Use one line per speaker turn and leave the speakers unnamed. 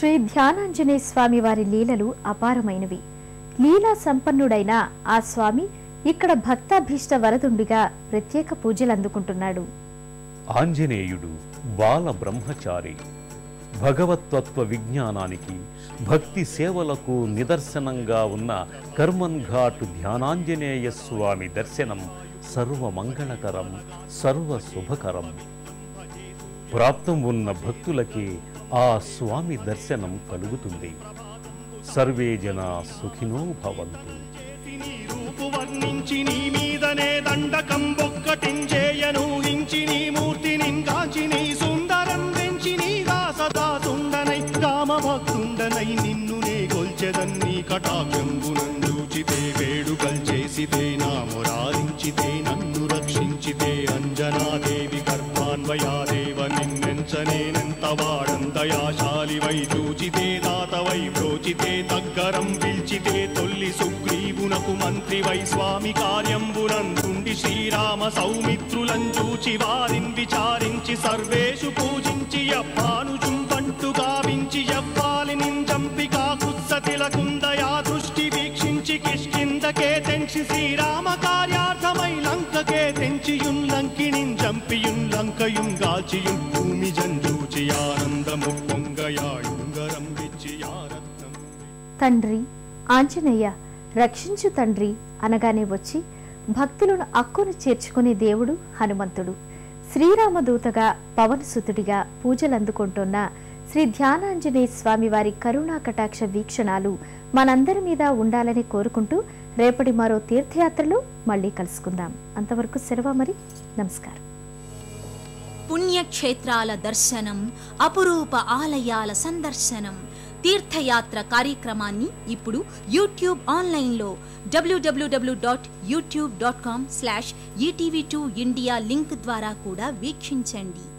శ్రీ ధ్యానాంజనేయ స్వామి వారి లీలలు అపారమైనవి. లీలా సంపన్నుడైన ఆ స్వామి ఇక్కడ భక్తాభీష్ట వరదుండిగా ప్రత్యేక పూజలు అందుకుంటున్నాడు.
ఆంజనేయుడు బాల బ్రహ్మచారి. భగవతత్వ విజ్ఞానానికి, భక్తి సేవలకు నిదర్శనంగా ఉన్న కర్మన్ ఘాట్ ధ్యానాంజనేయ స్వామి దర్శనం సర్వమంగళకరం, సర్వశుభకరం. ప్రాప్తం ఉన్న భక్తులకి ఆ స్వామి దర్శనం కలుగుతుంది. సర్వే జనా సుఖినో భవంతు.
వర్ణించి నీ మీదనే దండకం ఒక్కటించేయను హించి నీ మూర్తిని కాచి నీ సుందరం పెంచి నీ దాసదాసుండనై కామభక్తుండనై నిన్ను నే గొల్చెదన్ని కటాక్షంబునందూచితే వేడుకల్ చేసితే నా మురారించితే నన్ను రక్షించితే అంజనాదేవి గర్భాన్వయాదేవ నిన్నెంచనేనెంత వాడందయాశాలి వై చూచితే దాతవై బ్రోచితే దగ్గరం పిల్చితే తొల్లి సుగ్రీవునకు మంత్రి వై స్వామి కార్యంబునందుండి శ్రీరామ సౌమిత్రులను చూచి వారిని విచారించి సర్వేషు పూజించి యవ్వాను చుంబంటు గావించి యవ్వాలి నింజంపి కాకుత్సతిలకుందయా దృష్టి వీక్షించి కిష్కిందకే తెంచి శ్రీరామ కార్యార్థమై లంకకే తెంచియుల్లంకిణిం చంపియుల్లంకయుంగాల్చియుం భూమి జంజూచి ఆనందము పొంగయాయుంగరం విచ్చియారత్నం.
తండ్రి ఆంజనేయ రక్షించు తండ్రి అనగానే వచ్చి భక్తులను అక్కును చేర్చుకునే దేవుడు హనుమంతుడు. శ్రీరామదూతగా పవనసుతుడిగా పూజలందుకుంటున్న శ్రీ ధ్యానాంజనేయ స్వామి వారి కరుణా కటాక్ష వీక్షణాలు మనందరి మీద ఉండాలని కోరుకుంటూ రేపటి మరో తీర్థయాత్రలో మళ్ళీ కలుసుకుందాం. అంతవరకు సెలవు మరి. నమస్కారం.
పుణ్యక్షేత్రాల దర్శనం, అపురూప ఆలయాల సందర్శనం, తీర్థయాత్ర కార్యక్రమాన్ని ఇప్పుడు యూట్యూబ్ ఆన్లైన్లో www.youtube.com/etv2india లింక్ ద్వారా కూడా వీక్షించండి.